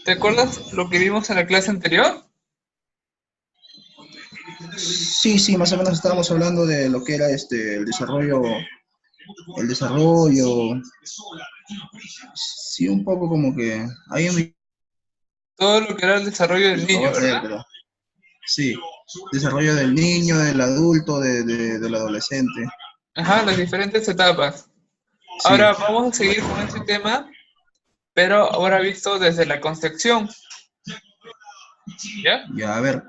¿Te acuerdas lo que vimos en la clase anterior? Sí, sí, más o menos estábamos hablando de lo que era el desarrollo, sí, un poco como que ahí me Todo lo que era el desarrollo del niño, a ver, ¿verdad? pero sí, desarrollo del niño, del adulto, del adolescente, Ajá, las diferentes etapas. sí, Ahora vamos a seguir con este tema, pero ahora visto desde la concepción, ¿ya? ya, a ver,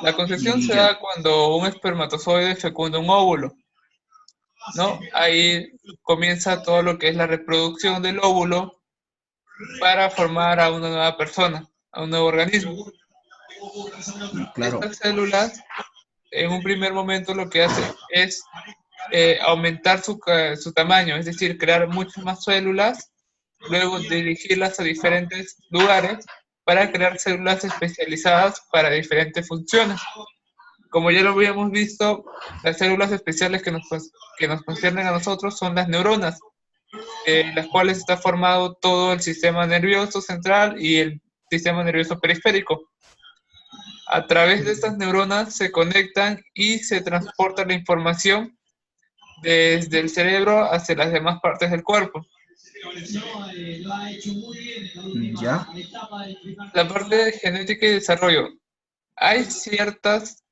La concepción se ya, da cuando un espermatozoide fecunda un óvulo, ¿no? Ahí comienza todo lo que es la reproducción del óvulo para formar a una nueva persona, a un nuevo organismo. claro, Estas células, en un primer momento, lo que hace es aumentar su tamaño, es decir, crear muchas más células, luego dirigirlas a diferentes lugares para crear células especializadas para diferentes funciones. Como ya lo habíamos visto, las células especiales que nos conciernen a nosotros son las neuronas, las cuales está formado todo el sistema nervioso central y el sistema nervioso periférico. A través de estas neuronas se conectan y se transporta la información desde el cerebro hacia las demás partes del cuerpo. ya, La parte de genética y desarrollo. Hay ciertos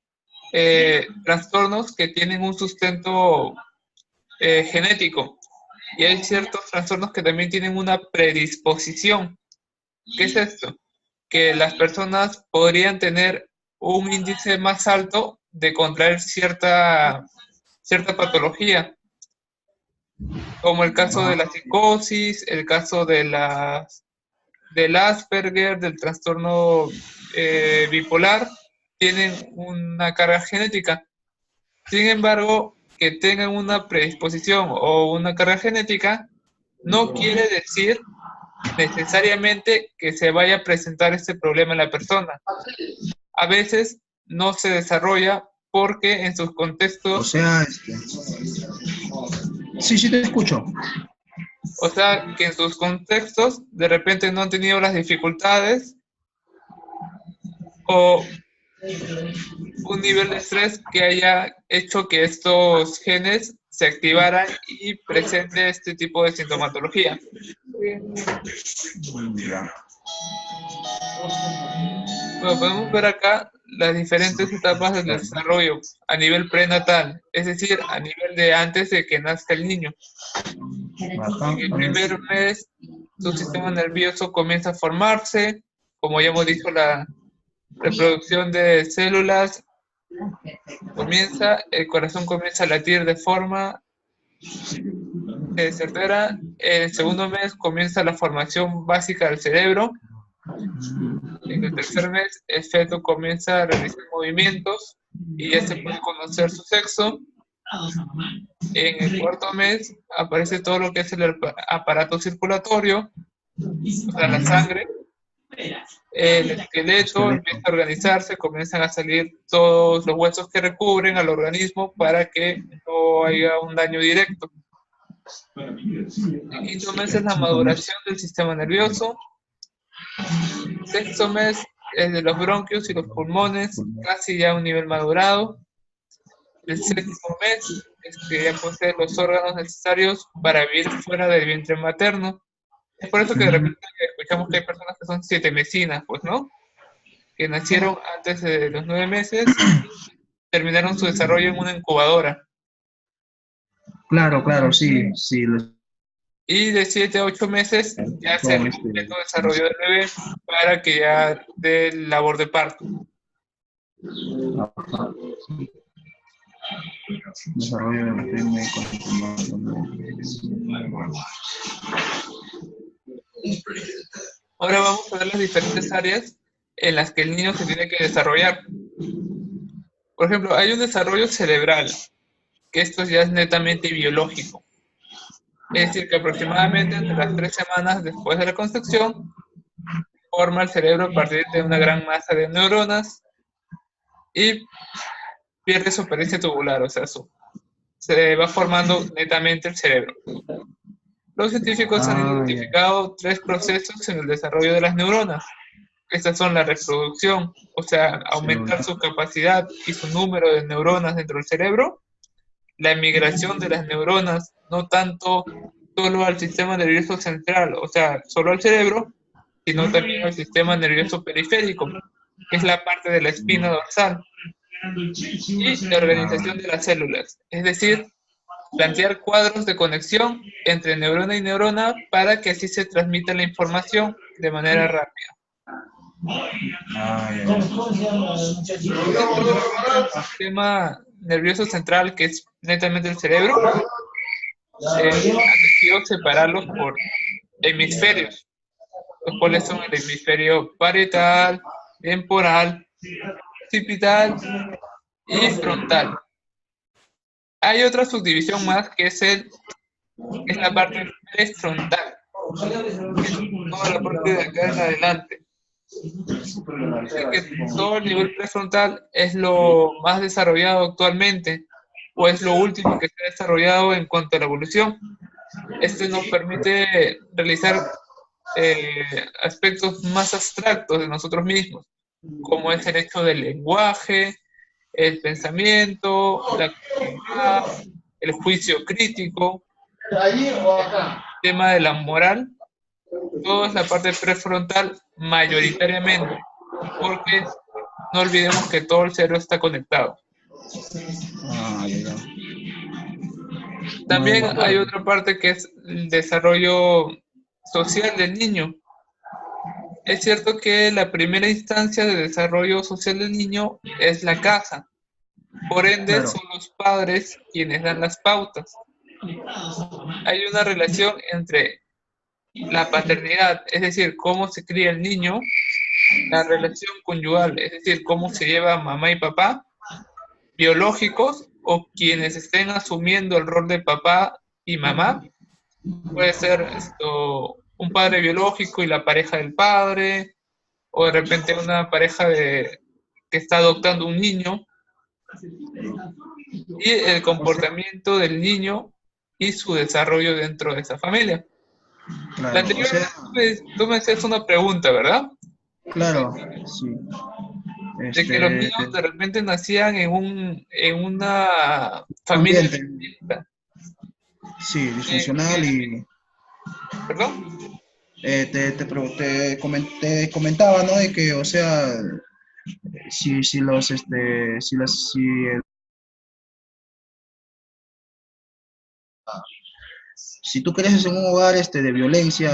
trastornos que tienen un sustento genético y hay ciertos trastornos que también tienen una predisposición. ¿Qué es esto? Que las personas podrían tener un índice más alto de contraer cierta patología, como el caso de ajá, la psicosis, el caso del Asperger, del trastorno bipolar, tienen una carga genética. Sin embargo, que tengan una predisposición o una carga genética no quiere decir necesariamente que se vaya a presentar este problema en la persona. A veces no se desarrolla porque en sus o contextos, sea, sí, sí te escucho, o sea, que en sus contextos de repente no han tenido las dificultades o un nivel de estrés que haya hecho que estos genes se activaran y presente este tipo de sintomatología. ya, Bueno, podemos ver acá las diferentes etapas del desarrollo a nivel prenatal, es decir, a nivel de antes de que nazca el niño. ajá, En el primer mes, su sistema nervioso comienza a formarse, como ya hemos dicho, la reproducción de células comienza, el corazón comienza a latir de forma certera. En el segundo mes comienza la formación básica del cerebro. En el tercer mes, el feto comienza a realizar movimientos y ya se puede conocer su sexo. En el cuarto mes aparece todo lo que es el aparato circulatorio, o sea, la sangre. El esqueleto empieza esqueleto, a organizarse, comienzan a salir todos los huesos que recubren al organismo para que no haya un daño directo. El quinto mes es la cinco meses, maduración del sistema nervioso. Sexto mes es de los bronquios y los pulmones, casi ya a un nivel madurado. El séptimo mes es que ya posee los órganos necesarios para vivir fuera del vientre materno. Es por eso que de repente escuchamos que hay personas que son siete mesinas, pues, ¿no? Que nacieron antes de los 9 meses y terminaron su desarrollo en una incubadora. claro, claro, sí, sí, Y de 7 a 8 meses ya es son el completo desarrollo del bebé para que ya dé labor de parto. ajá, desarrollo del técnico, Ahora vamos a ver las diferentes áreas en las que el niño se tiene que desarrollar. Por ejemplo, hay un desarrollo cerebral, que esto ya es netamente biológico. Es decir, que aproximadamente entre las 3 semanas después de la concepción, forma el cerebro a partir de una gran masa de neuronas y pierde su apariencia tubular, o sea, se va formando netamente el cerebro. Los científicos han Ah, ya. identificado tres procesos en el desarrollo de las neuronas. Estas son la reproducción, o sea, aumentar Celular. su capacidad y su número de neuronas dentro del cerebro, la migración de las neuronas, no tanto solo al sistema nervioso central, o sea, solo al cerebro, sino también al sistema nervioso periférico, que es la parte de la espina dorsal, y la Ah, organización de las células, es decir, plantear cuadros de conexión entre neurona y neurona para que así se transmita la información de manera rápida. ya, Dentro realmente del sistema nervioso central, que es netamente el cerebro, han decidido separarlos por hemisferios, los cuales son el hemisferio parietal, temporal, occipital y frontal. Hay otra subdivisión más que es la parte prefrontal, toda la parte de acá en adelante. Dice que todo el nivel prefrontal es lo más desarrollado actualmente, o es lo último que se ha desarrollado en cuanto a la evolución. Este nos permite realizar aspectos más abstractos de nosotros mismos, como es el hecho del lenguaje, el pensamiento, la creatividad, el juicio crítico, el tema de la moral. Todo es la parte prefrontal mayoritariamente, porque no olvidemos que todo el cerebro está conectado. ya. También No, hay otra parte que es el desarrollo social del niño. Es cierto que la primera instancia de desarrollo social del niño es la casa. Por ende, claro, son los padres quienes dan las pautas. Hay una relación entre la paternidad, es decir, cómo se cría el niño, la relación conyugal, es decir, cómo se lleva mamá y papá, biológicos o quienes estén asumiendo el rol de papá y mamá. Puede ser un padre biológico y la pareja del padre, o de repente una pareja que está adoptando un niño, y el o sea, comportamiento del niño y su desarrollo dentro de esa familia. La claro, o anterior sea, vez tú me hacías una pregunta, ¿verdad? claro, sí. De que los Este, niños de repente nacían en una familia ambiente, distinta. sí, disfuncional y ¿Perdón? te comentaba, ¿no? De que, o sea, si los, si las, si el- si tú creces en un hogar de violencia,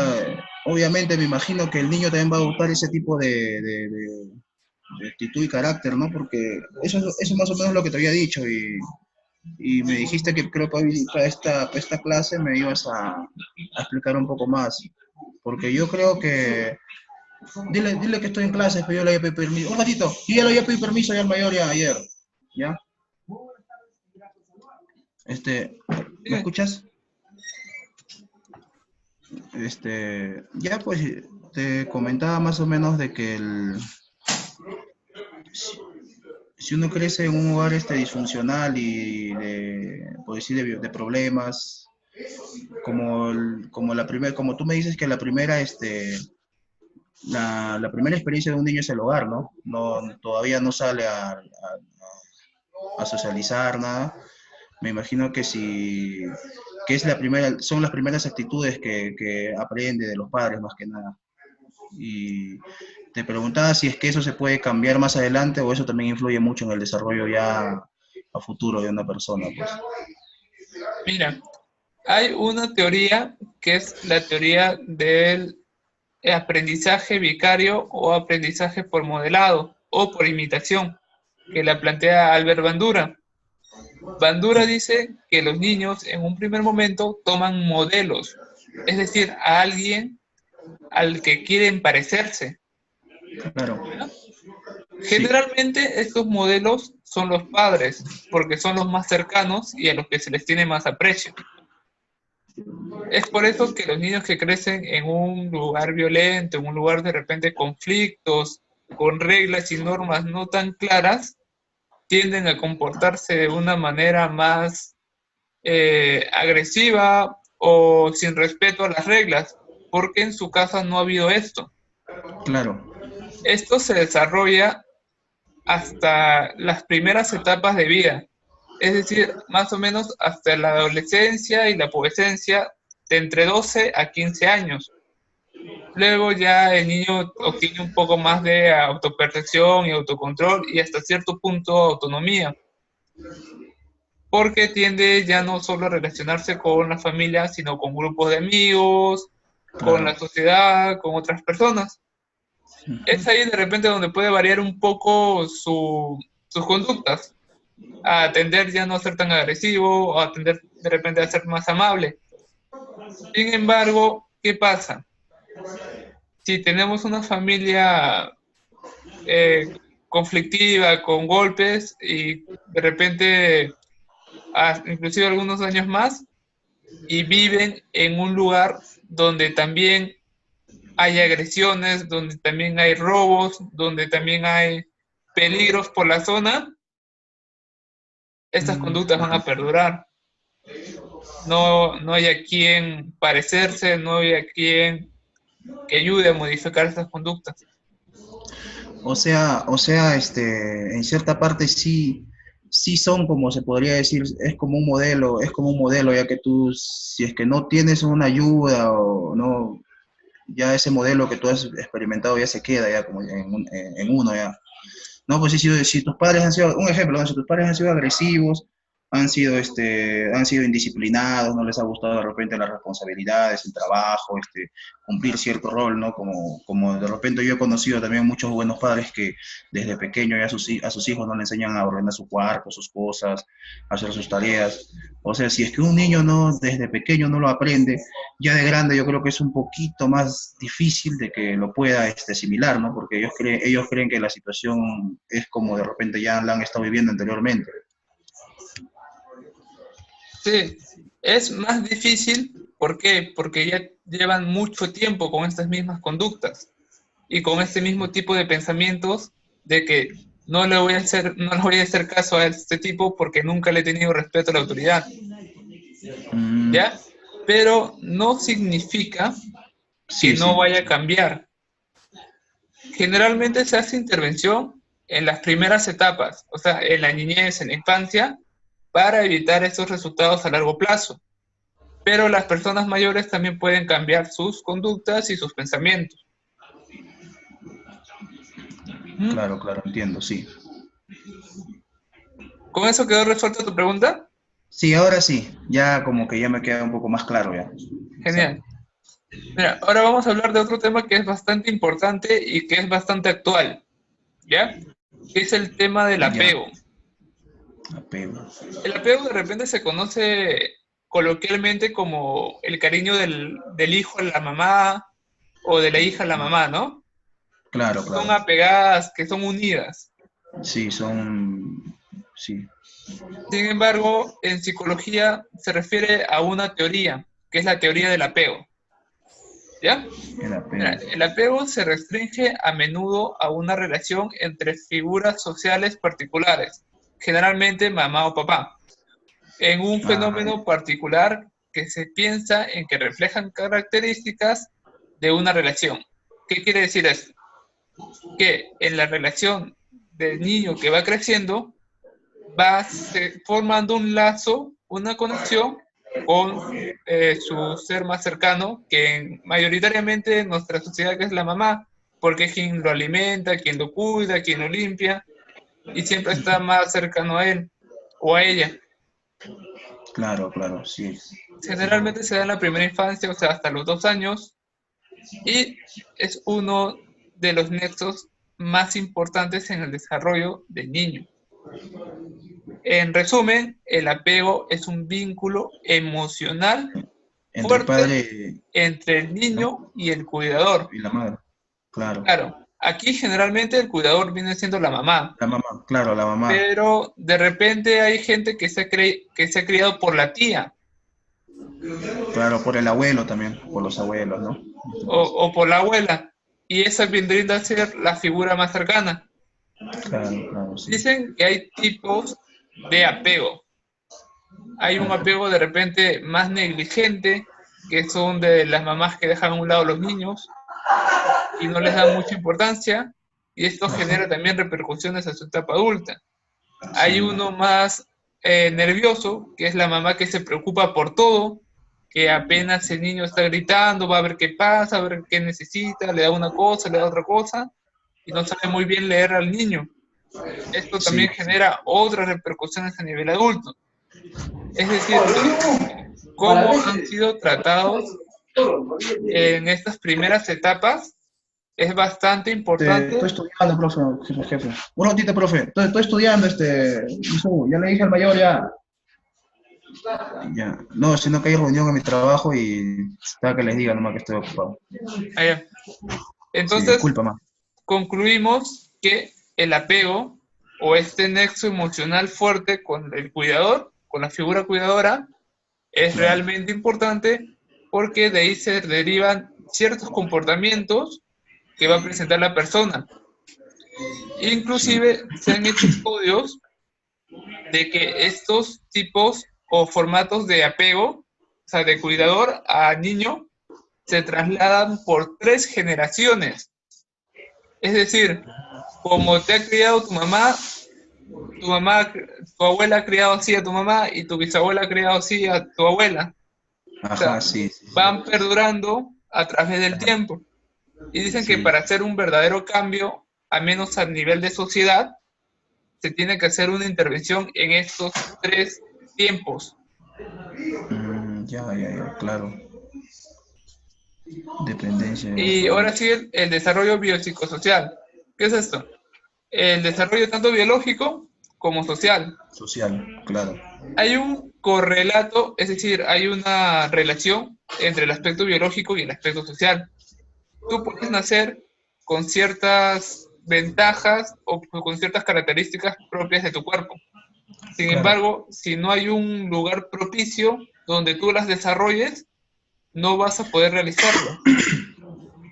obviamente me imagino que el niño también va a adoptar ese tipo de actitud y carácter, ¿no? Porque eso es más o menos lo que te había dicho y me dijiste que creo que hoy para esta clase me ibas a explicar un poco más. Porque yo creo que... Dile que estoy en clase, pero yo le había pedido permiso. Un ratito, yo ya le había pedido permiso ya al mayor ya ayer. ¿Ya? ¿Me Dime. escuchas? Ya pues te comentaba más o menos de que si uno crece en un hogar disfuncional y por decir, de problemas, como la primera, como tú me dices que la primera, la primera experiencia de un niño es el hogar, ¿no? Todavía no sale a socializar, nada. Me imagino que que es son las primeras actitudes que aprende de los padres más que nada. Y te preguntaba si es que eso se puede cambiar más adelante o eso también influye mucho en el desarrollo ya a futuro de una persona, pues. Mira, hay una teoría que es la teoría del aprendizaje vicario o aprendizaje por modelado o por imitación, que la plantea Albert Bandura. Bandura dice que los niños en un primer momento toman modelos, es decir, a alguien al que quieren parecerse. Claro, sí, Generalmente estos modelos son los padres, porque son los más cercanos y a los que se les tiene más aprecio. Es por eso que los niños que crecen en un lugar violento, en un lugar de repente conflictos, con reglas y normas no tan claras, tienden a comportarse de una manera más agresiva o sin respeto a las reglas, porque en su casa no ha habido esto. Claro. Esto se desarrolla hasta las primeras etapas de vida, es decir, más o menos hasta la adolescencia y la pubescencia, de entre 12 a 15 años. Luego ya el niño obtiene un poco más de autopercepción y autocontrol y hasta cierto punto autonomía, porque tiende ya no solo a relacionarse con la familia, sino con grupos de amigos, con Claro. la sociedad, con otras personas. Es ahí de repente donde puede variar un poco sus conductas, a tender ya no a ser tan agresivo, o a tender de repente a ser más amable. Sin embargo, ¿qué pasa? Si tenemos una familia conflictiva, con golpes y de repente inclusive algunos años más, y viven en un lugar donde también hay agresiones, donde también hay robos, donde también hay peligros por la zona, estas conductas van a Claro. perdurar. No hay a quien parecerse, no hay a quien que ayude a modificar estas conductas. En cierta parte sí, sí son, como se podría decir, es como un modelo, ya que tú, si es que no tienes una ayuda o no, ya ese modelo que tú has experimentado ya se queda ya como en uno ya. No, pues sí, si tus padres han sido, un ejemplo, ¿no? Si tus padres han sido agresivos, han sido indisciplinados, no les ha gustado de repente las responsabilidades, el trabajo, cumplir cierto rol, ¿no? Como de repente yo he conocido también muchos buenos padres que desde pequeño ya a sus hijos no le enseñan a ordenar su cuarto, sus cosas, a hacer sus tareas. O sea, si es que un niño no, desde pequeño no lo aprende, ya de grande yo creo que es un poquito más difícil de que lo pueda asimilar, ¿no? Porque ellos creen que la situación es como de repente ya la han estado viviendo anteriormente. Sí, es más difícil, ¿por qué? Porque ya llevan mucho tiempo con estas mismas conductas y con este mismo tipo de pensamientos de que no le voy a hacer caso a este tipo porque nunca le he tenido respeto a la autoridad, Mm, ¿ya? Pero no significa que sí, no sí. vaya a cambiar. Generalmente se hace intervención en las primeras etapas, o sea, en la niñez, en la infancia, para evitar esos resultados a largo plazo. Pero las personas mayores también pueden cambiar sus conductas y sus pensamientos. ¿Mm? Claro, claro, entiendo, sí. ¿Con eso quedó resuelta tu pregunta? Sí, ahora sí, ya como que ya me queda un poco más claro ya. Exacto. Genial. Mira, ahora vamos a hablar de otro tema que es bastante importante y que es bastante actual, ¿ya? Que es el tema del Ya, apego. apego. El apego de repente se conoce coloquialmente como el cariño del hijo a la mamá o de la hija a la mamá, ¿no? Claro, Son claro. apegadas, que son unidas. Sí, son, sí, Sin embargo, en psicología se refiere a una teoría, que es la teoría del apego, ¿ya? el apego. Mira, el apego se restringe a menudo a una relación entre figuras sociales particulares, generalmente mamá o papá, en un Ah, fenómeno particular que se piensa en que reflejan características de una relación. ¿Qué quiere decir esto? Que en la relación del niño que va creciendo, va formando un lazo, una conexión con su ser más cercano, que mayoritariamente en nuestra sociedad que es la mamá, porque es quien lo alimenta, quien lo cuida, quien lo limpia, y siempre está más cercano a él o a ella. claro, claro, sí. Generalmente se da en la primera infancia, o sea, hasta los 2 años, y es uno de los nexos más importantes en el desarrollo del niño. En resumen, el apego es un vínculo emocional Entre el fuerte padre, entre el ¿no? niño y el cuidador. Y la madre. Claro. Claro, aquí generalmente el cuidador viene siendo la mamá, La mamá, claro, la mamá. pero de repente hay gente que se ha criado por la tía Claro, por el abuelo también, por los abuelos, ¿no? En este caso. o por la abuela, y esa vendría a ser la figura más cercana. Claro, claro, sí. Dicen que hay tipos de apego. Hay un apego de repente más negligente, que son de las mamás que dejan a un lado a los niños y no les dan mucha importancia, y esto genera también repercusiones a su etapa adulta. Hay Sí. uno más nervioso, que es la mamá que se preocupa por todo, que apenas el niño está gritando, va a ver qué pasa, a ver qué necesita, le da una cosa, le da otra cosa, y no sabe muy bien leer al niño. Esto Sí, también genera otras repercusiones a nivel adulto. Es decir, cómo han sido tratados en estas primeras etapas es bastante estoy importante. estudiando, profe, jefe. Un ratito, profe. Estoy estudiando, ya le dije al mayor, ya. Ya. No, sino que hay reunión en mi trabajo y está que les diga nomás que estoy ocupado. Allá. Sí, Entonces, disculpa, más. concluimos que el apego o este nexo emocional fuerte con el cuidador, con la figura cuidadora, es Claro. realmente importante porque de ahí se derivan ciertos comportamientos que va a presentar la persona. Sí. Inclusive se han hecho estudios de que estos tipos o formatos de apego, o sea, de cuidador a niño, se trasladan por 3 generaciones. Es decir, como te ha criado tu mamá, tu abuela ha criado así a tu mamá y tu bisabuela ha criado así a tu abuela. O Ajá, sea, sí, sí, sí. van perdurando a través del Ajá, tiempo. Y dicen que sí. para hacer un verdadero cambio, al menos a nivel de sociedad, se tiene que hacer una intervención en estos 3 tiempos. Ya, claro. Dependencia Y ahora emocional. sí, el desarrollo biopsicosocial. ¿Qué es esto? El desarrollo tanto biológico como social. Social, claro. Hay un correlato, es decir, hay una relación entre el aspecto biológico y el aspecto social. Tú puedes nacer con ciertas ventajas o con ciertas características propias de tu cuerpo. Sin Claro. embargo, si no hay un lugar propicio donde tú las desarrolles, no vas a poder realizarlo.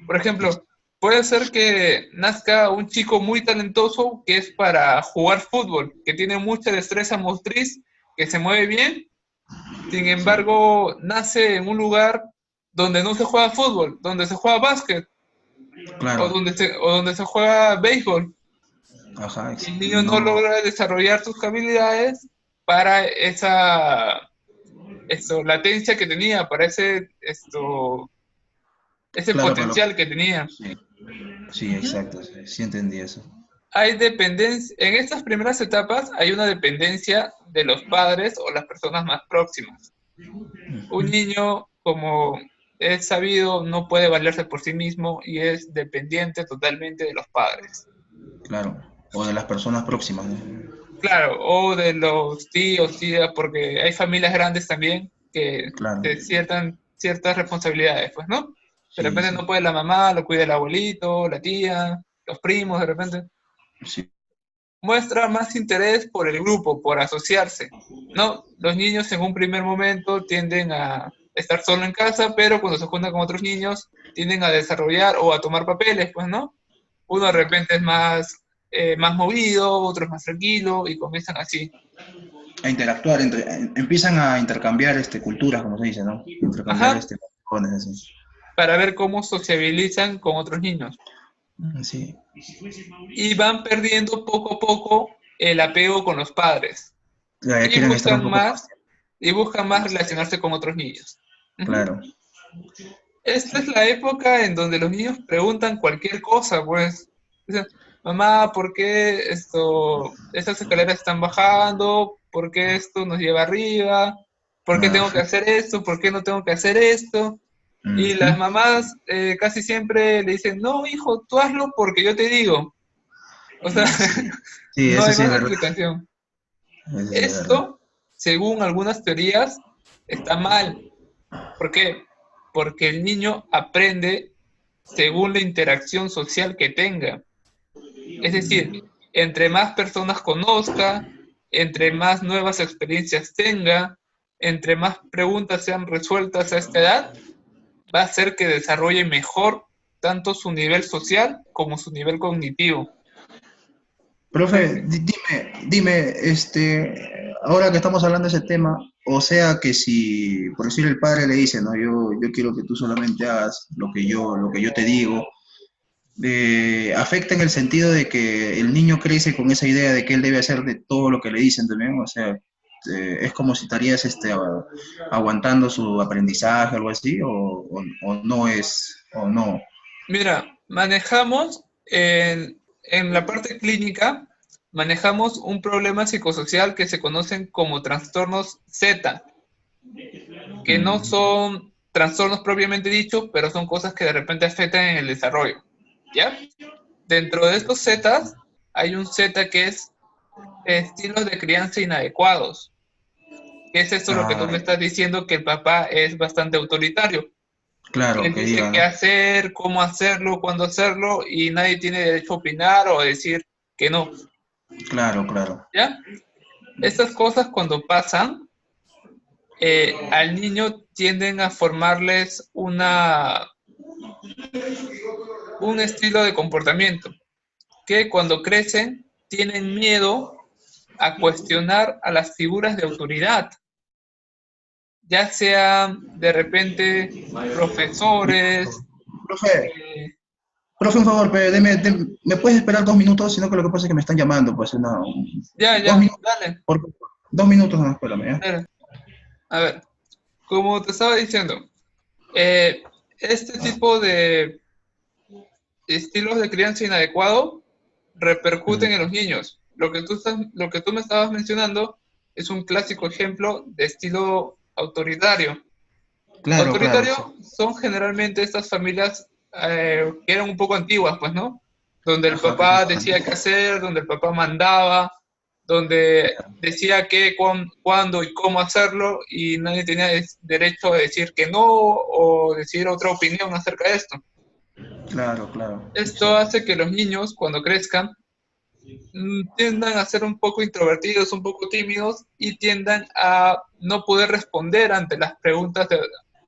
Por ejemplo, puede ser que nazca un chico muy talentoso que es para jugar fútbol, que tiene mucha destreza motriz, que se mueve bien. Sin Sí, embargo, nace en un lugar donde no se juega fútbol, donde se juega básquet claro. o donde se juega béisbol. Ajá, Y el y niño no no, logra desarrollar sus habilidades para latencia que tenía, para ese claro, para lo que... potencial que tenía. Sí, sí, exacto, sí, sí entendí eso. Hay dependencia, en estas primeras etapas hay una dependencia de los padres o las personas más próximas. Un Ujú. niño, como es sabido, no puede valerse por sí mismo y es dependiente totalmente de los padres. Claro, o de las personas próximas, ¿no? Claro, o de los tíos, tías, porque hay familias grandes también que Claro, te ciertas responsabilidades, pues, ¿no? De sí, repente sí, no puede la mamá, lo cuida el abuelito, la tía, los primos, de repente. sí, Muestra más interés por el grupo, por asociarse, ¿no? Los niños en un primer momento tienden a estar solo en casa, pero cuando se juntan con otros niños tienden a desarrollar o a tomar papeles, pues, ¿no? Uno de repente es más movido, otro es más tranquilo y comienzan así. a interactuar, empiezan a intercambiar culturas, como se dice, ¿no? Intercambiar Ajá, patrones, así. para ver cómo sociabilizan con otros niños. Sí, Y van perdiendo poco a poco el apego con los padres ya y quieren estar un buscan poco más más, y buscan más relacionarse con otros niños. Ujú. claro. Esta es la época en donde los niños preguntan cualquier cosa, pues. Dicen, mamá, ¿por qué estas escaleras están bajando? ¿Por qué esto nos lleva arriba? ¿Por qué tengo que Ajá. hacer esto? ¿Por qué no tengo que hacer esto? Y Ujú. las mamás casi siempre le dicen, no, hijo, tú hazlo porque yo te digo. O sea, Sí, sí, no eso hay sí es más verdad. explicación. Eso sí es verdad. Esto, según algunas teorías, está mal. ¿Por qué? Porque el niño aprende según la interacción social que tenga. Es decir, entre más personas conozca, entre más nuevas experiencias tenga, entre más preguntas sean resueltas a esta edad, va a hacer que desarrolle mejor tanto su nivel social como su nivel cognitivo. Profe, Entonces, dime, ahora que estamos hablando de ese tema, o sea que si, por decir el padre le dice, no, yo quiero que tú solamente hagas lo que yo te digo, afecta en el sentido de que el niño crece con esa idea de que él debe hacer de todo lo que le dicen también, o sea, es como si estarías aguantando su aprendizaje o algo así, o no es, o no. Mira, manejamos en la parte clínica, manejamos un problema psicosocial que se conocen como trastornos Z, que no Mm, son trastornos propiamente dichos, pero son cosas que de repente afectan en el desarrollo. ¿Ya? Dentro de estos Zetas hay un Z que es estilos de crianza inadecuados. ¿Qué es esto lo que tú ah, me estás diciendo? Que el papá es bastante autoritario. claro, Él que dice diga, qué ¿no? hacer, cómo hacerlo, cuándo hacerlo, y nadie tiene derecho a opinar o a decir que no. Claro, claro. ¿Ya? Estas cosas cuando pasan, al niño tienden a formarles un estilo de comportamiento que cuando crecen tienen miedo a cuestionar a las figuras de autoridad, ya sean de repente profesores. Profe, eh, profe, un favor, ¿me puedes esperar 2 minutos? Sino que lo que pasa es que me están llamando, pues, no, ya, dos ya, minutos, dale, por 2 minutos, no, espérame, ¿ya? dale. A ver, como te estaba diciendo, este tipo de estilos de crianza inadecuado repercuten en Mm, los niños. Lo que tú me estabas mencionando es un clásico ejemplo de estilo autoritario. claro, claro, sí. Autoritario son generalmente estas familias que eran un poco antiguas, pues, ¿no? Donde el Ajá, que son papá más decía qué antiguos. hacer, donde el papá mandaba, donde decía qué, cuándo y cómo hacerlo, y nadie tenía derecho a decir que no o decir otra opinión acerca de esto. Claro, claro, es Esto cierto. hace que los niños, cuando crezcan, tiendan a ser un poco introvertidos, un poco tímidos y tiendan a no poder responder ante las preguntas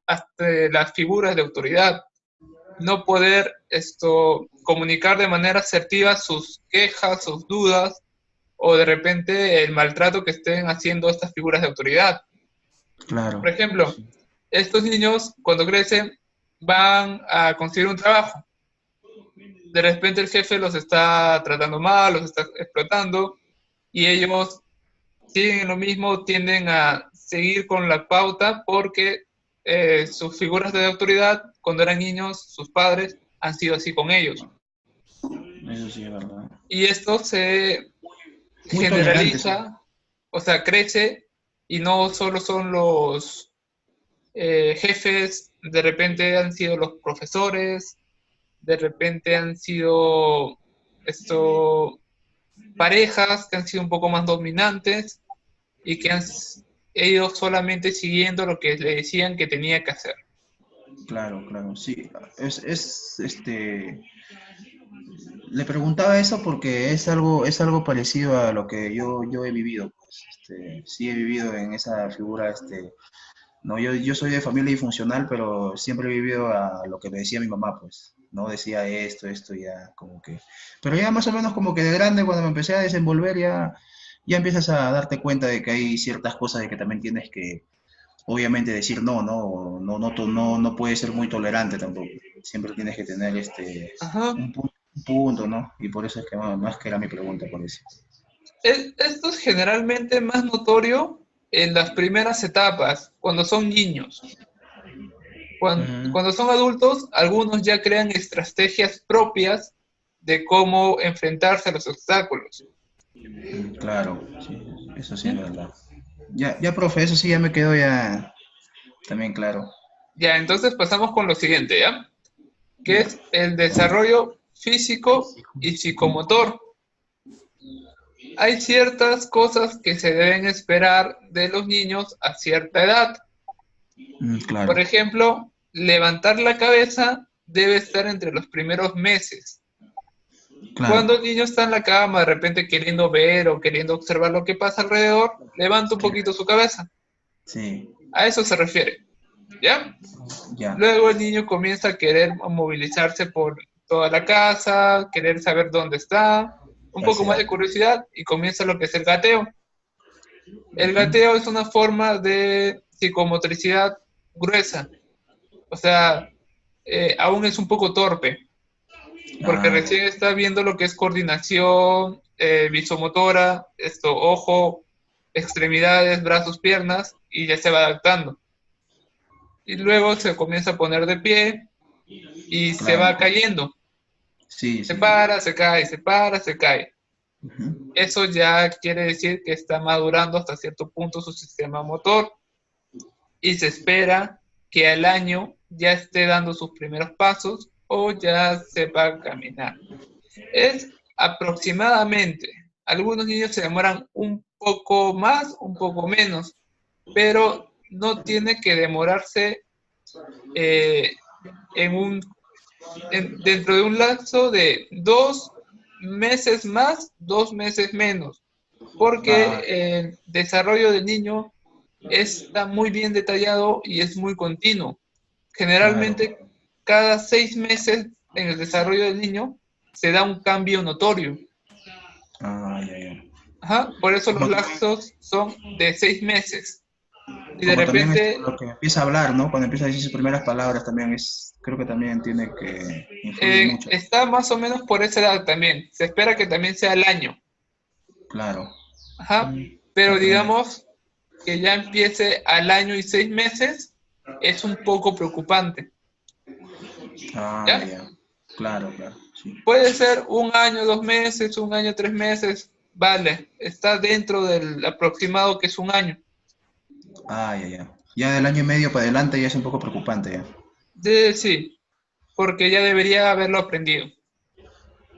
ante las figuras de autoridad, no poder comunicar de manera asertiva sus quejas, sus dudas o de repente el maltrato que estén haciendo estas figuras de autoridad. Claro, Por ejemplo, sí, estos niños cuando crecen van a conseguir un trabajo. De repente el jefe los está tratando mal, los está explotando y ellos siguen lo mismo, tienden a seguir con la pauta porque sus figuras de autoridad, cuando eran niños, sus padres, han sido así con ellos. eso sí es verdad. Y esto se Muy tolerantes. generaliza, o sea, crece y no solo son los jefes, de repente han sido los profesores, de repente han sido esto, parejas que han sido un poco más dominantes y que han ido solamente siguiendo lo que le decían que tenía que hacer. Claro, claro, sí. Le preguntaba eso porque es algo parecido a lo que yo he vivido, pues. Sí he vivido en esa figura, no, yo soy de familia disfuncional, pero siempre he vivido a lo que me decía mi mamá, pues. No decía esto, ya, como que. Pero ya más o menos como que de grande, cuando me empecé a desenvolver, ya empiezas a darte cuenta de que hay ciertas cosas de que también tienes que, obviamente, decir no, no, no puedes ser muy tolerante tampoco. Siempre tienes que tener Ajá. un punto, ¿no? Y por eso es que más que era mi pregunta, por eso. Esto es generalmente más notorio en las primeras etapas, cuando son niños. Mm, Cuando son adultos, algunos ya crean estrategias propias de cómo enfrentarse a los obstáculos. claro, sí, eso sí es ¿Sí? verdad. Ya, profe, eso sí ya me quedó ya también claro. Ya, entonces pasamos con lo siguiente, ¿ya? Que Ya. es el desarrollo físico y psicomotor. Hay ciertas cosas que se deben esperar de los niños a cierta edad. Por Claro, ejemplo, levantar la cabeza debe estar entre los primeros meses. claro, Cuando el niño está en la cama, de repente queriendo ver o queriendo observar lo que pasa alrededor, levanta un poquito su cabeza. sí, A eso se refiere. ¿Ya? ya, Luego el niño comienza a querer movilizarse por toda la casa, querer saber dónde está, un poco más de pasear. curiosidad y comienza lo que es el gateo. El gateo es una forma de psicomotricidad gruesa, o sea, aún es un poco torpe, porque Ah, recién está viendo lo que es coordinación visomotora, ojo, extremidades, brazos, piernas, y ya se va adaptando. Y luego se comienza a poner de pie y se claro. va cayendo. Sí, Se sí. para, se cae, se para, se cae. Ujú. Eso ya quiere decir que está madurando hasta cierto punto su sistema motor y se espera que al año ya esté dando sus primeros pasos o ya sepa caminar. Es aproximadamente, algunos niños se demoran un poco más, un poco menos, pero no tiene que demorarse eh, en dentro de un lapso de 2 meses más, 2 meses menos, porque Ah, el desarrollo del niño está muy bien detallado y es muy continuo. claro. Generalmente, cada 6 meses en el desarrollo del niño se da un cambio notorio. Ah, ya, ya. Ajá, por eso los Como, lapsos son de 6 meses. Y de como también esto, repente, lo que empieza a hablar, ¿no? Cuando empieza a decir sus primeras palabras también creo que también tiene que influye mucho. está más o menos por esa edad también. Se espera que también sea el año. Claro. Ajá, Mm, pero aprende. digamos que ya empiece al año y 6 meses es un poco preocupante. Ah, ¿Ya? ya. Claro, claro. Sí. Puede ser un año, 2 meses, un año, 3 meses. Vale, está dentro del aproximado que es un año. Ah, ya, ya. Ya del año y medio para adelante ya es un poco preocupante ya. Sí, porque ya debería haberlo aprendido.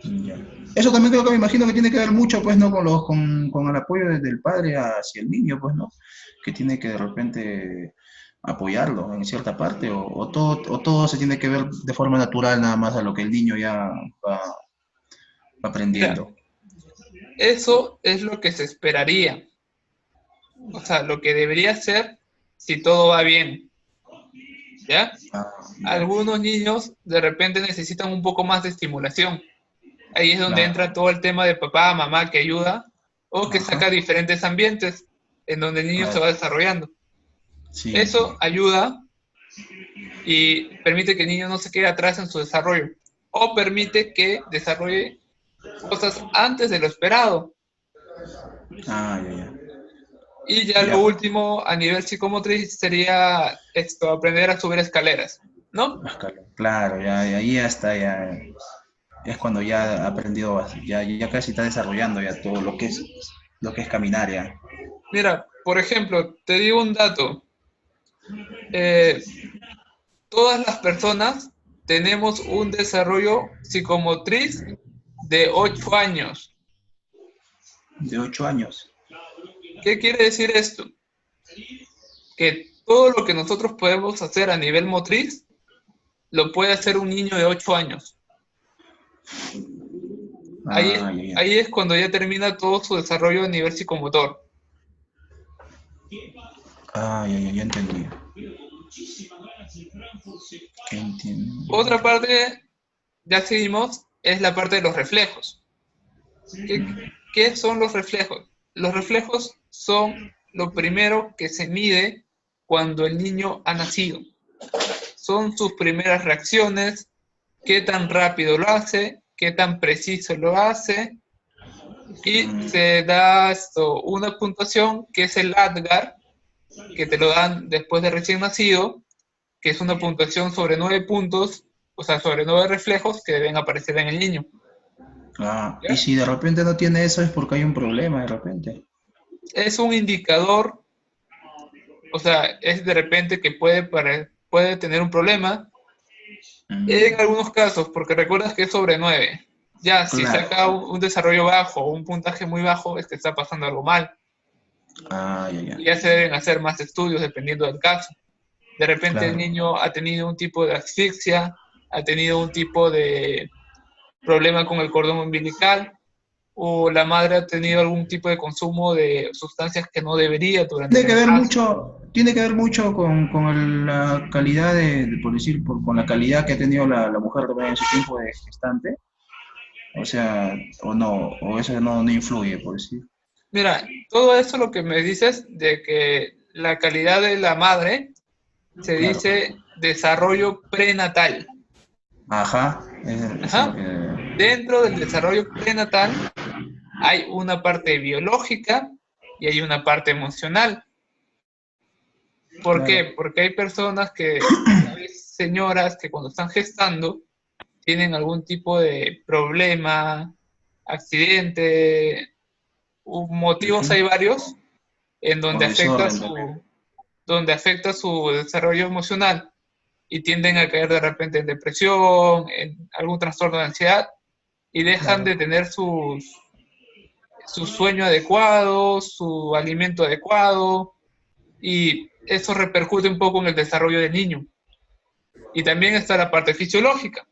Ya. Eso también creo que me imagino que tiene que ver mucho, pues, ¿no? Con el apoyo del padre hacia el niño, pues, ¿no? Que tiene que de repente apoyarlo en cierta parte, o todo se tiene que ver de forma natural nada más a lo que el niño ya va Mira, aprendiendo. eso es lo que se esperaría. O sea, lo que debería ser si todo va bien. ¿Ya? Ah, ya. Algunos niños de repente necesitan un poco más de estimulación. Ahí es donde Claro. entra todo el tema de papá, mamá que ayuda o que Ajá. saca diferentes ambientes en donde el niño se Claro. va desarrollando. Sí, sí. Eso ayuda y permite que el niño no se quede atrás en su desarrollo o permite que desarrolle cosas antes de lo esperado. Ah, ya, ya. Y ya Ya, lo pues. último a nivel psicomotriz sería aprender a subir escaleras, ¿no? Claro, ya, y ahí ya está, ya es cuando ya ha aprendido, ya casi está desarrollando ya todo lo que es caminar ya. Mira, por ejemplo, te digo un dato. Eh, Todas las personas tenemos un desarrollo psicomotriz de 8 años. De 8 años. ¿Qué quiere decir esto? Que todo lo que nosotros podemos hacer a nivel motriz lo puede hacer un niño de 8 años. Ah, ya, ya. Ahí es cuando ya termina todo su desarrollo a nivel psicomotor. Ah, ya, ya, ya entendí. Entiendo. Otra parte, ya seguimos, es la parte de los reflejos. ¿Qué, qué son los reflejos? Los reflejos son lo primero que se mide cuando el niño ha nacido. Son sus primeras reacciones, qué tan rápido lo hace, qué tan preciso lo hace, y Mm, se da una puntuación que es el ADGAR, que te lo dan después de recién nacido, que es una puntuación sobre 9 puntos, o sea, sobre 9 reflejos que deben aparecer en el niño. y ¿Ya? si de repente no tiene eso es porque hay un problema de repente. Es un indicador, o sea, es de repente que puede tener un problema en Mm, algunos casos, porque recuerdas que es sobre 9. Ya, si claro. saca un desarrollo bajo o un puntaje muy bajo, es que está pasando algo mal. Ah, ya, ya. Y ya se deben hacer más estudios dependiendo del caso. De repente el Claro. niño ha tenido un tipo de asfixia, ha tenido un tipo de problema con el cordón umbilical, o la madre ha tenido algún tipo de consumo de sustancias que no debería durante Tiene el que ver embarazo. mucho, tiene que ver mucho la calidad por decir, con la calidad que ha tenido la mujer también en su tiempo de gestante. O sea, o no, o eso no influye, por decir. Mira, todo eso lo que me dices de que la calidad de la madre se Claro. dice desarrollo prenatal. Ajá, eso es lo Ajá. que... Dentro del desarrollo prenatal hay una parte biológica y hay una parte emocional. ¿Por Claro. qué? Porque hay personas hay señoras que cuando están gestando tienen algún tipo de problema, accidente, motivos Ujú. hay varios en O desorden también. donde afecta su desarrollo emocional y tienden a caer de repente en depresión, en algún trastorno de ansiedad y dejan Claro. de tener su sueño adecuado, su alimento adecuado y eso repercute un poco en el desarrollo del niño. Y también está la parte fisiológica,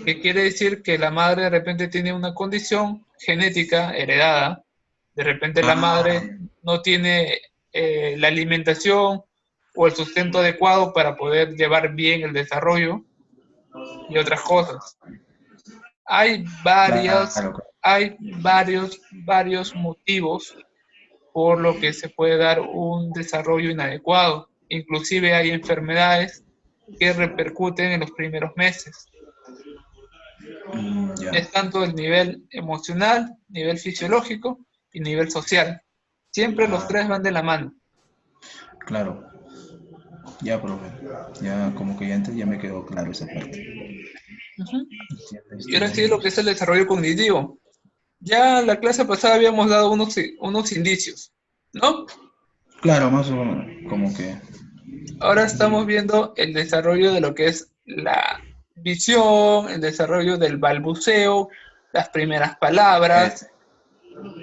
que quiere decir que la madre de repente tiene una condición genética heredada, de repente la Ah, madre no tiene la alimentación o el sustento adecuado para poder llevar bien el desarrollo y otras cosas. Hay varios, claro. varios motivos por lo que se puede dar un desarrollo inadecuado. Inclusive hay enfermedades que repercuten en los primeros meses. Ya, Es tanto el nivel emocional, nivel fisiológico y nivel social. Siempre los ah, tres van de la mano. claro. Ya, profe. Ya, como que ya me quedó claro esa parte. Uh-huh. Entiendo, Y ahora sí este, lo que es el desarrollo cognitivo. Ya la clase pasada habíamos dado unos indicios, ¿no? claro, más o menos, como que... Ahora estamos viendo el desarrollo de lo que es la visión, el desarrollo del balbuceo, las primeras eh, palabras,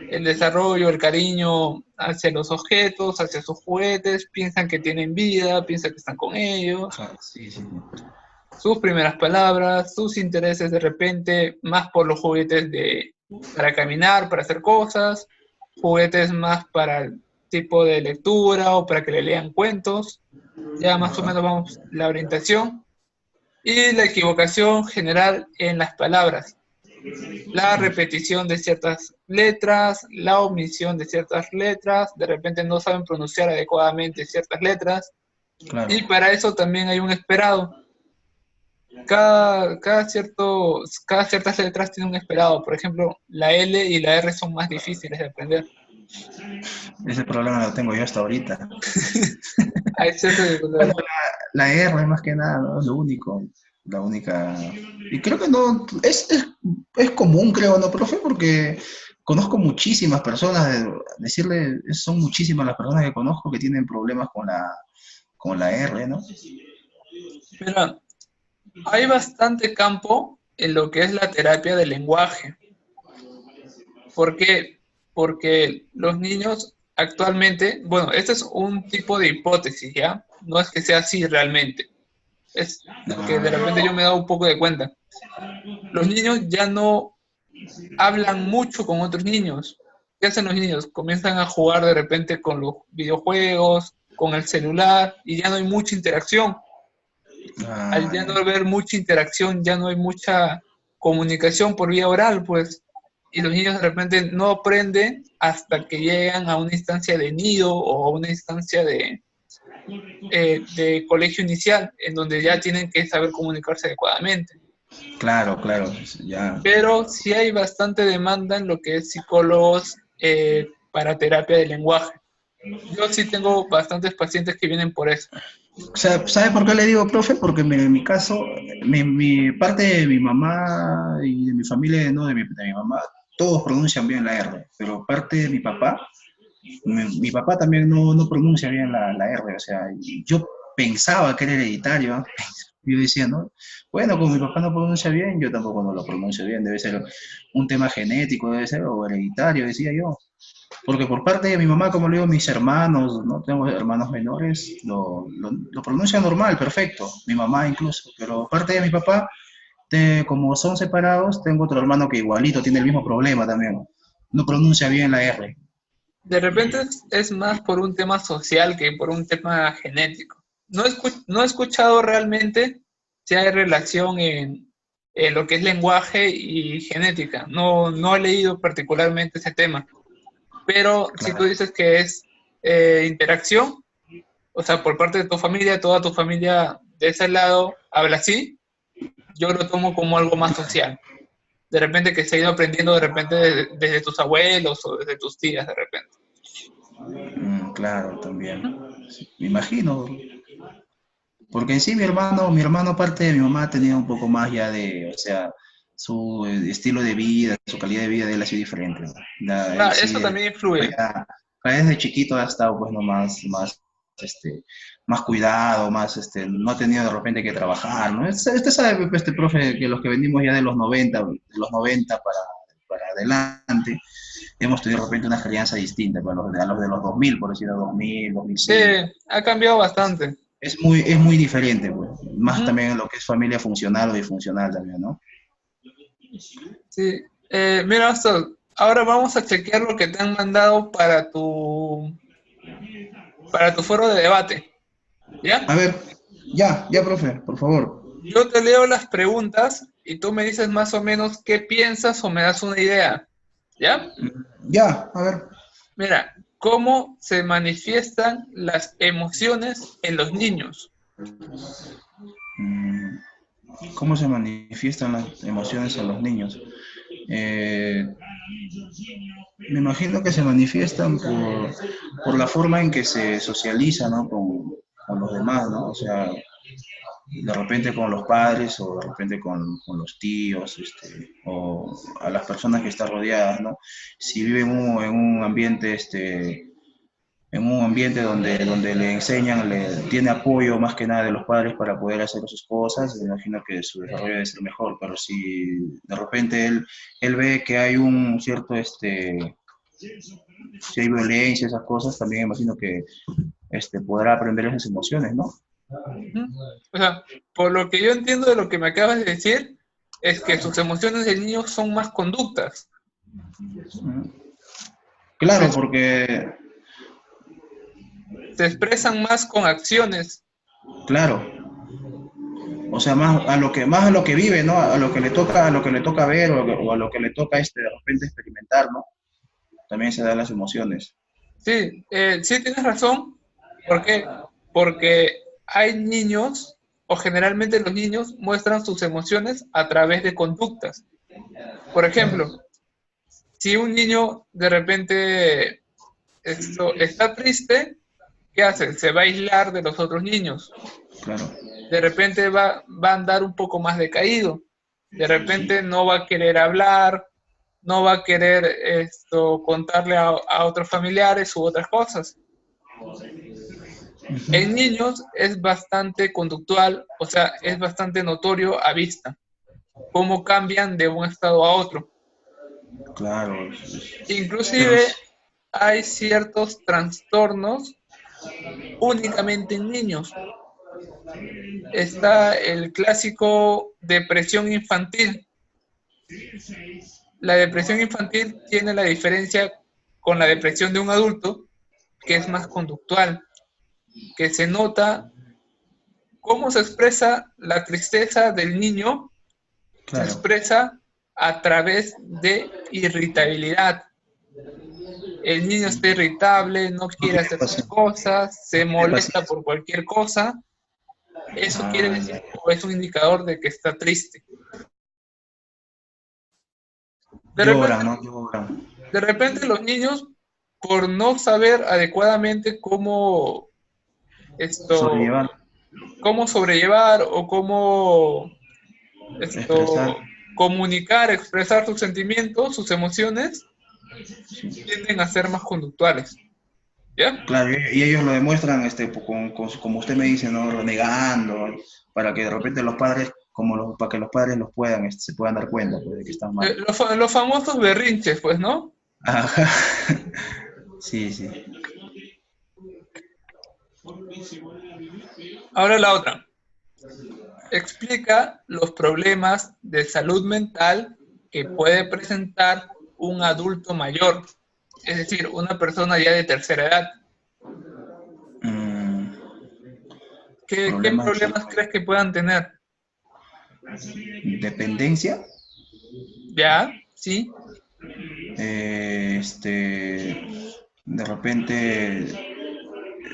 el desarrollo, el cariño hacia los objetos, hacia sus juguetes, piensan que tienen vida, piensan que están con ellos, sí, sí, sí. sus primeras palabras, sus intereses de repente, más por los juguetes para caminar, para hacer cosas, juguetes más para el tipo de lectura o para que le lean cuentos, ya más o Ajá. menos vamos la orientación y la equivocación general en las palabras, la repetición de ciertas letras, la omisión de ciertas letras, de repente no saben pronunciar adecuadamente ciertas letras, Claro. y para eso también hay un esperado. Cada ciertas letras tiene un esperado. Por ejemplo, la L y la R son más difíciles de aprender. Ese problema lo tengo yo hasta ahorita. Hay ciertas Bueno, dificultades. la R más que nada, ¿no? Lo único, la única... Y creo que no, es común, creo, ¿no, profe? Porque conozco muchísimas personas, decirle, son muchísimas las personas que conozco que tienen problemas con la R, ¿no? Mira, hay bastante campo en lo que es la terapia del lenguaje. ¿Por qué? Porque los niños actualmente, bueno, este es un tipo de hipótesis, ¿ya? No es que sea así realmente. Es lo que de repente yo me he dado un poco de cuenta. Los niños ya no hablan mucho con otros niños. ¿Qué hacen los niños? Comienzan a jugar de repente con los videojuegos, con el celular, y ya no hay mucha interacción. Al ya no Ya. haber mucha interacción, ya no hay mucha comunicación por vía oral, pues, y los niños de repente no aprenden hasta que llegan a una instancia de nido o a una instancia de colegio inicial, en donde ya tienen que saber comunicarse adecuadamente. Claro, claro, ya. Pero sí hay bastante demanda en lo que es psicólogos para terapia de lenguaje. Yo sí tengo bastantes pacientes que vienen por eso. O sea, ¿sabe por qué le digo, profe? Porque en mi caso, mi parte de mi mamá y de mi familia, no de mi mamá, todos pronuncian bien la R, pero parte de mi papá, mi papá también no pronuncia bien la R, o sea, y yo pensaba que era hereditario, ¿no? Yo decía, ¿no? Bueno, como mi papá no pronuncia bien, yo tampoco no lo pronuncio bien, debe ser un tema genético, debe ser, o hereditario, decía yo. Porque por parte de mi mamá, como le digo, mis hermanos, no tengo hermanos menores, lo pronuncian normal, perfecto. Mi mamá incluso. Pero parte de mi papá, como son separados, tengo otro hermano que igualito tiene el mismo problema también. No pronuncia bien la R. De repente es más por un tema social que por un tema genético. No he escuchado realmente si hay relación en lo que es lenguaje y genética. No he leído particularmente ese tema. Pero si tú Claro. dices que es interacción, o sea, por parte de tu familia, toda tu familia de ese lado habla así, yo lo tomo como algo más social. De repente que se ha ido aprendiendo de repente desde tus abuelos o desde tus tías de repente. Claro, también. Ujú. Sí, me imagino. Porque en sí mi hermano aparte de mi mamá tenía un poco más ya de, o sea, su estilo de vida, su calidad de vida de él ha sido diferente, ¿no? Él Claro, eso sí, también influye. ya, desde chiquito ha estado pues nomás, más cuidado, no ha tenido de repente que trabajar, ¿no? Usted sabe, pues, profe, que los que venimos ya de los 90 para adelante, hemos tenido de repente una crianza distinta, pues, a los de los 2000, por decirlo, 2000, Sí, 2005. ha cambiado bastante. Es muy diferente, pues. Más Ujú. también en lo que es familia funcional o disfuncional también, ¿no? Sí. Mira, ahora vamos a chequear lo que te han mandado para tu foro de debate. ¿Ya? A ver, ya, profe, por favor. Yo te leo las preguntas y tú me dices más o menos qué piensas o me das una idea. ¿Ya? Ya, a ver. Mira, ¿cómo se manifiestan las emociones en los niños? Mm, ¿Cómo se manifiestan las emociones en los niños? Eh, Me imagino que se manifiestan por la forma en que se socializa, ¿no? Con los demás, ¿no? O sea, de repente con los padres o de repente con los tíos, o a las personas que están rodeadas, ¿no? Si vive en un ambiente, donde le enseñan, tiene apoyo más que nada de los padres para poder hacer sus cosas, me imagino que su desarrollo debe ser mejor, pero si de repente él ve que hay un cierto, si hay violencia, esas cosas, también imagino que podrá aprender esas emociones, ¿no? Ujú. O sea, por lo que yo entiendo de lo que me acabas de decir, es que sus emociones del niño son más conductas. Claro, Se, porque, se expresan más con acciones. claro, o sea, más a lo que vive, ¿no? A lo que le toca ver o a lo que le toca de repente experimentar, ¿no? También se dan las emociones. Sí, sí tienes razón. ¿Por qué? Porque hay niños, o generalmente los niños muestran sus emociones a través de conductas. Por ejemplo, si un niño de repente está triste, ¿qué hace? Se va a aislar de los otros niños. Claro. De repente va a andar un poco más decaído. De repente no va a querer hablar, no va a querer contarle a otros familiares u otras cosas. En niños es bastante conductual, o sea, es bastante notorio a vista cómo cambian de un estado a otro. Claro. Pero, Inclusive hay ciertos trastornos únicamente en niños. Está el clásico depresión infantil. La depresión infantil tiene la diferencia con la depresión de un adulto, que es más conductual, que se nota cómo se expresa la tristeza del niño, se claro. expresa a través de irritabilidad. El niño está irritable, no No quiere tiene hacer sus paciencia. cosas, No se tiene molesta paciencia. por cualquier cosa. Eso quiere Ah, ya, decir ya. o es un indicador de que está triste. De repente, Lloran, ¿no? Lloran. de repente los niños, por no saber adecuadamente esto, Sobrellevar, cómo sobrellevar o cómo expresar. comunicar, expresar sus sentimientos, sus emociones, Sí. tienden a ser más conductuales. ¿Ya? Claro, y ellos lo demuestran, como usted me dice, ¿no? Renegando, para que de repente los padres, para que los padres se puedan dar cuenta, pues, de que están mal. Los famosos berrinches, pues, ¿no? Ajá. Sí, sí. Ahora la otra. Explica los problemas de salud mental que puede presentar un adulto mayor, es decir, una persona ya de tercera edad. Mm, ¿Qué Problemas de problemas salud. crees que puedan tener? Dependencia, ¿Ya? ¿Sí? de repente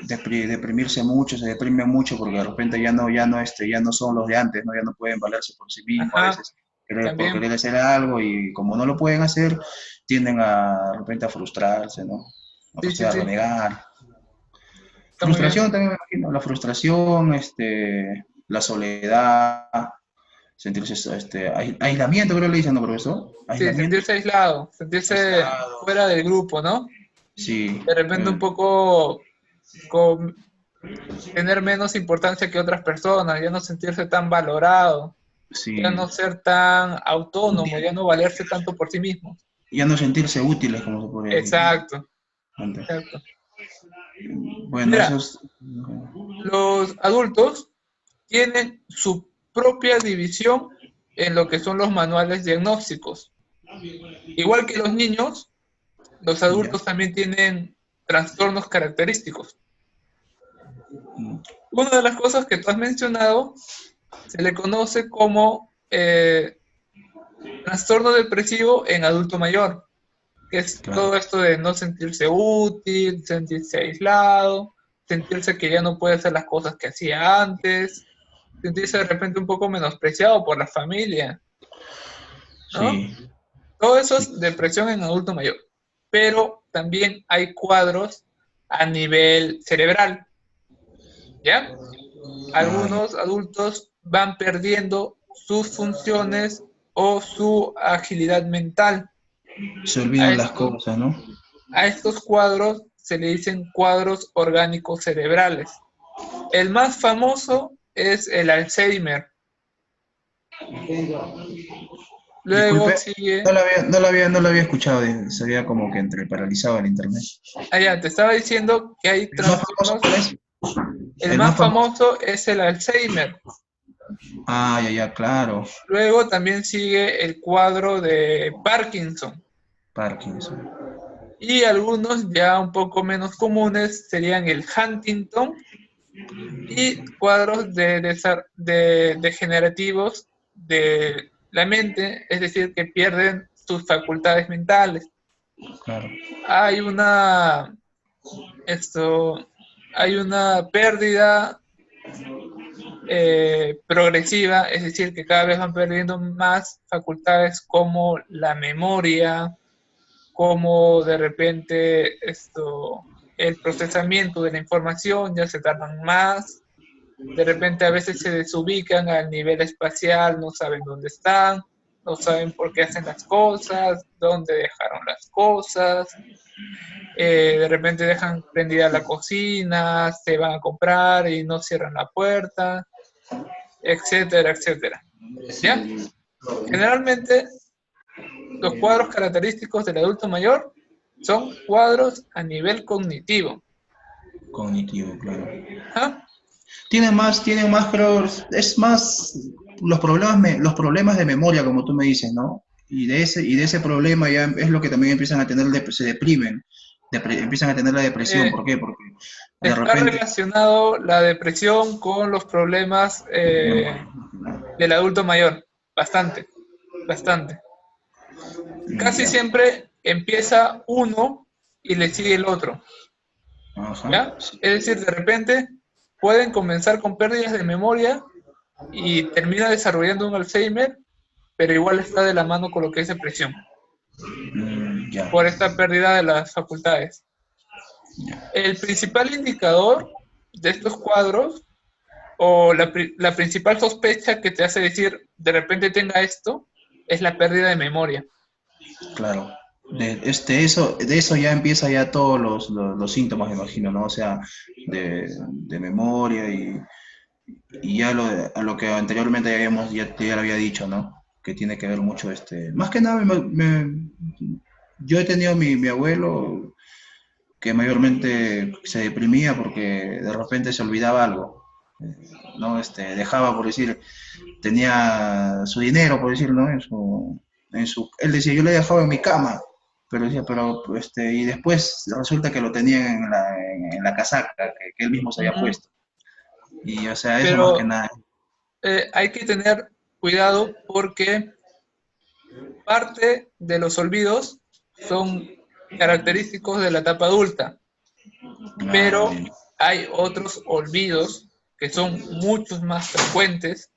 deprimirse mucho, se deprime mucho porque de repente ya no son los de antes, ¿no? Ya no pueden valerse por sí mismos a Ajá, veces, por también. querer hacer algo y como no lo pueden hacer, tienden de repente a frustrarse, ¿no? Sí, sí, A sí. renegar. Está muy bien. Frustración también me imagino, la frustración, la soledad, sentirse, aislamiento creo que le dicen, ¿no, profesor? Sí, Aislamiento, sentirse aislado, sentirse aislado, fuera del grupo, ¿no? sí, De repente un poco con tener menos importancia que otras personas, ya no sentirse tan valorado, ya sí, no ser tan autónomo, útil, ya no valerse tanto por sí mismo. ya no sentirse útiles, como se podría decir, Exacto, antes. exacto. Bueno, Mira, eso es... los adultos tienen su propia división en lo que son los manuales diagnósticos. Igual que los niños, los Ya. adultos también tienen trastornos característicos. Una de las cosas que tú has mencionado se le conoce como trastorno depresivo en adulto mayor, que es Claro, todo esto de no sentirse útil, sentirse aislado, sentirse que ya no puede hacer las cosas que hacía antes, sentirse de repente un poco menospreciado por la familia, ¿no? sí, Todo eso sí. es depresión en adulto mayor. Pero también hay cuadros a nivel cerebral, ¿ya? Ah, ya. Algunos adultos van perdiendo sus funciones o su agilidad mental. Se A olvidan las estos, cosas, ¿no? a estos cuadros se le dicen cuadros orgánicos cerebrales. El más famoso es el Alzheimer. Luego Disculpe, sigue, no lo había escuchado, se había como que entre paralizado el internet. allá te estaba diciendo que hay ¿El más famoso cuál trastornos. es? El ¿El más más famoso? famoso es el Alzheimer. Ah, ya, ya, claro. Luego también sigue el cuadro de Parkinson. Parkinson. Y algunos ya un poco menos comunes serían el Huntington y cuadros de degenerativos de la mente, es decir, que pierden sus facultades mentales. Claro, Hay una, esto, hay una pérdida progresiva, es decir, que cada vez van perdiendo más facultades como la memoria, como de repente el procesamiento de la información ya se tardan más, de repente a veces se desubican al nivel espacial, no saben dónde están, no saben por qué hacen las cosas, dónde dejaron las cosas, de repente dejan prendida la cocina, se van a comprar y no cierran la puerta, etcétera, etcétera. ¿Ya? Generalmente los cuadros característicos del adulto mayor son cuadros a nivel cognitivo. cognitivo, claro. ¿Ah? Tiene más, creo, es más los problemas de memoria, como tú me dices, ¿no? Y de ese problema ya es lo que también empiezan a tener, se deprimen, empiezan a tener la depresión. Eh, ¿Por qué? Porque de Está repente, relacionado la depresión con los problemas del adulto mayor. Bastante, bastante. Casi ya, siempre empieza uno y le sigue el otro. ajá, ¿Ya? sí, Es decir, de repente pueden comenzar con pérdidas de memoria y termina desarrollando un Alzheimer, pero igual está de la mano con lo que es depresión, ya, por esta pérdida de las facultades. ya, El principal indicador de estos cuadros, o la principal sospecha que te hace decir de repente tenga esto, es la pérdida de memoria. claro. De eso ya empieza ya todos los síntomas, me imagino, ¿no? O sea, de memoria y ya a lo que anteriormente ya lo había dicho, ¿no? Que tiene que ver mucho, más que nada, yo he tenido mi abuelo que mayormente se deprimía porque de repente se olvidaba algo, ¿no? Dejaba, por decir, tenía su dinero, por decir, ¿no? Él decía, yo le he dejado en mi cama, pero decía, y después resulta que lo tenía en la casaca que él mismo se había Ujú. puesto. Y, o sea, eso más que Pero nada. hay que tener cuidado porque parte de los olvidos son característicos de la etapa adulta, pero hay otros olvidos que son muchos más frecuentes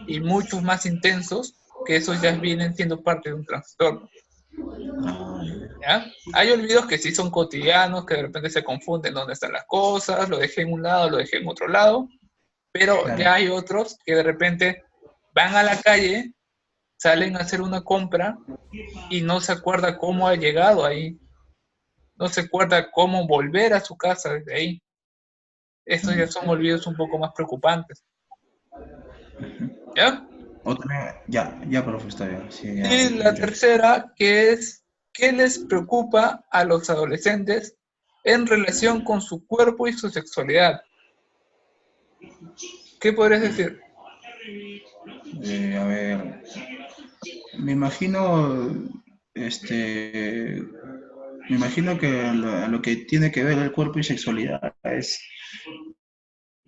y muchos más intensos, que esos ya vienen siendo parte de un trastorno. ¿Ya? Hay olvidos que sí son cotidianos, que de repente se confunden dónde están las cosas, lo dejé en un lado, lo dejé en otro lado, pero Claro. ya hay otros que de repente van a la calle, salen a hacer una compra y no se acuerda cómo ha llegado ahí, no se acuerda cómo volver a su casa desde ahí. Estos ya son olvidos un poco más preocupantes. ¿Ya? Ya, profe, está bien. Sí, ya, Y la escucho. tercera, que es, ¿qué les preocupa a los adolescentes en relación con su cuerpo y su sexualidad? ¿Qué podrías decir? A ver, me imagino, este, me imagino que a lo que tiene que ver el cuerpo y sexualidad es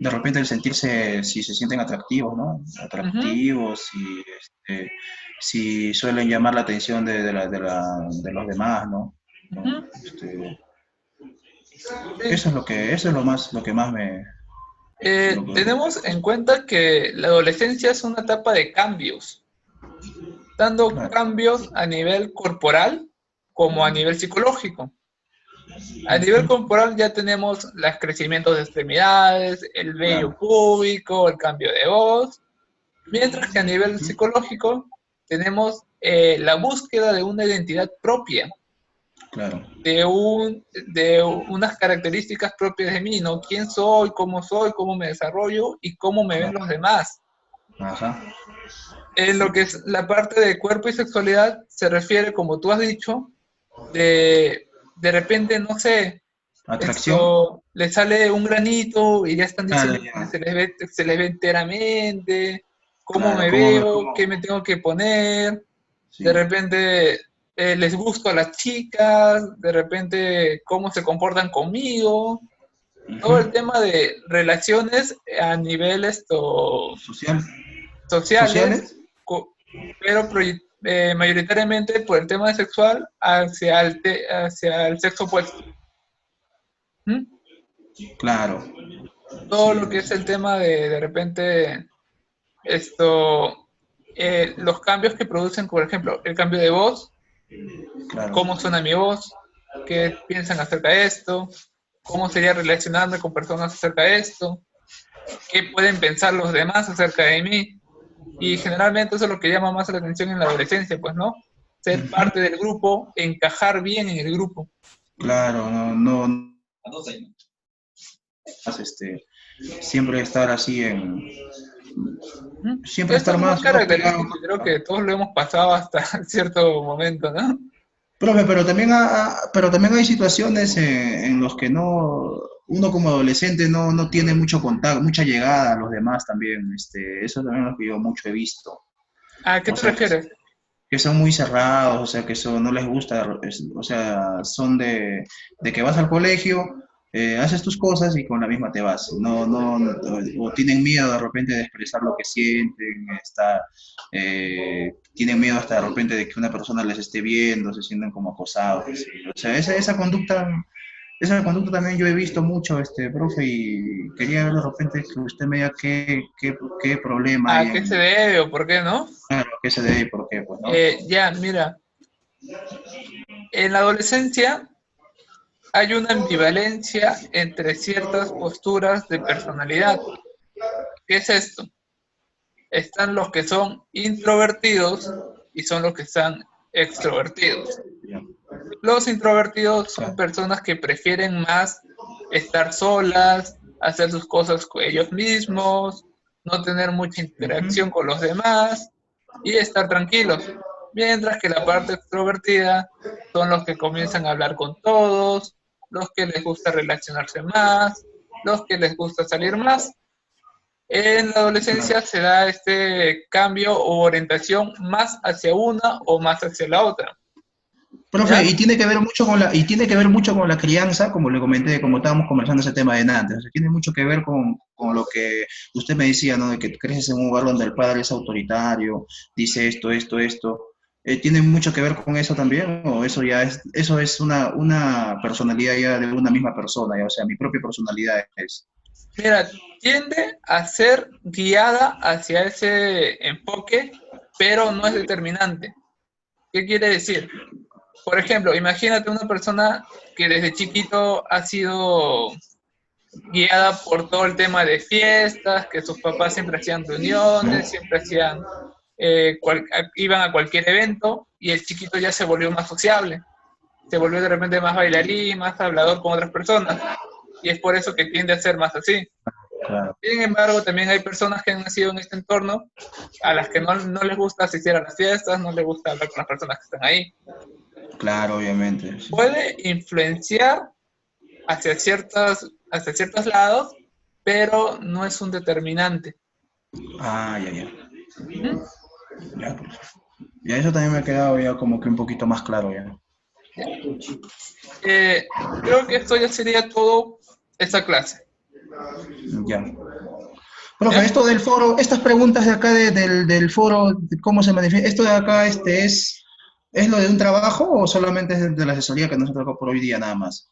de repente el sentirse, si se sienten atractivos, ¿no? Ujú, Atractivos, si suelen llamar la atención de los demás, ¿no? ujú. Este, Sí. eso es lo que más Tenemos en cuenta que la adolescencia es una etapa de cambios, tanto claro. cambios a nivel corporal como a nivel psicológico. A nivel Ujú, corporal ya tenemos los crecimientos de extremidades, el vello claro, púbico, el cambio de voz, mientras que a nivel psicológico tenemos la búsqueda de una identidad propia, claro. de unas características propias de mí, ¿no? ¿Quién soy, cómo me desarrollo y cómo me ven Claro. los demás? Ajá. En lo que es la parte de cuerpo y sexualidad se refiere, como tú has dicho, de repente, no sé, Atracción. esto le sale un granito y ya están Claro, diciendo que ya. se les ve enteramente, cómo Claro, me veo, qué me tengo que poner, de sí. repente les gusto a las chicas, de repente cómo se comportan conmigo, Ujú. todo el tema de relaciones a nivel Social. sociales, ¿Sociales? pero mayoritariamente por el tema sexual hacia el sexo opuesto. ¿Mm? Claro. Todo Sí, lo que sí, es el tema de repente esto, los cambios que producen, por ejemplo, el cambio de voz, claro. cómo suena mi voz, qué piensan acerca de esto, cómo sería relacionarme con personas acerca de esto, qué pueden pensar los demás acerca de mí. Y generalmente eso es lo que llama más la atención en la adolescencia, pues, ¿no? Ser Ujú. parte del grupo, encajar bien en el grupo. Claro, este, siempre estar así ¿Mm? siempre Esto estar es muy más, más pegado. característico y creo que todos lo hemos pasado hasta cierto momento, ¿no? Profe, pero también hay situaciones en los que uno como adolescente no tiene mucho contacto, mucha llegada a los demás también. Eso también es lo que yo mucho he visto. ¿A qué O te sea, refieres? que son muy cerrados, o sea, que eso no les gusta, o sea, son de que vas al colegio, haces tus cosas y con la misma te vas. O tienen miedo de repente de expresar lo que sienten, tienen miedo hasta de repente de que una persona les esté viendo, se sienten como acosados. Así. O sea, esa conducta también yo he visto mucho, profe, y quería ver de repente que usted me diga qué problema hay ¿A qué se debe o por qué no? claro, a qué se debe y por qué, pues, ¿no? Ya, mira, en la adolescencia hay una ambivalencia entre ciertas posturas de personalidad. ¿Qué es esto? Están los que son introvertidos y son los que están extrovertidos. Ya, Los introvertidos son claro. personas que prefieren más estar solas, hacer sus cosas con ellos mismos, no tener mucha Ujú. interacción con los demás y estar tranquilos. Mientras que la parte extrovertida son los que comienzan a hablar con todos, los que les gusta relacionarse más, los que les gusta salir más. En la adolescencia Claro. se da este cambio o orientación más hacia una o más hacia la otra. Profe, ¿Ya? y tiene que ver mucho con la crianza, como le comenté, como estábamos conversando ese tema de antes. O sea, tiene mucho que ver con lo que usted me decía, ¿no? De que creces en un lugar donde el padre es autoritario, dice esto. ¿Tiene mucho que ver con eso también? ¿O eso es una personalidad ya de una misma persona, ya? O sea, mi propia personalidad es. Mira, tiende a ser guiada hacia ese enfoque, pero no es determinante. ¿Qué quiere decir? Por ejemplo, imagínate una persona que desde chiquito ha sido guiada por todo el tema de fiestas, que sus papás siempre hacían reuniones, siempre hacían, iban a cualquier evento, y el chiquito ya se volvió más sociable, se volvió de repente más bailarín, más hablador con otras personas, y es por eso que tiende a ser más así. Claro, Sin embargo, también hay personas que han nacido en este entorno a las que no les gusta asistir a las fiestas, no les gusta hablar con las personas que están ahí. claro, obviamente. Sí. Puede influenciar hacia ciertos lados, pero no es un determinante. Ah, ya, ya. ¿Mm? Ya, pues. Ya eso también me ha quedado ya como que un poquito más claro ya. Creo que esto ya sería todo esta clase. Ya. Profe, ¿Ya? esto del foro, estas preguntas de acá del foro, de cómo se manifiesta, ¿esto de acá es lo de un trabajo o solamente es de la asesoría que nos tocó por hoy día nada más?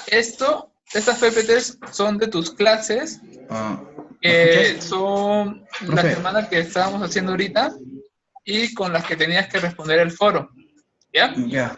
Estas PPTs son de tus clases, Ah, ¿me escuchas? son la Profe, semana que estábamos haciendo ahorita y con las que tenías que responder el foro. ¿Ya? ya.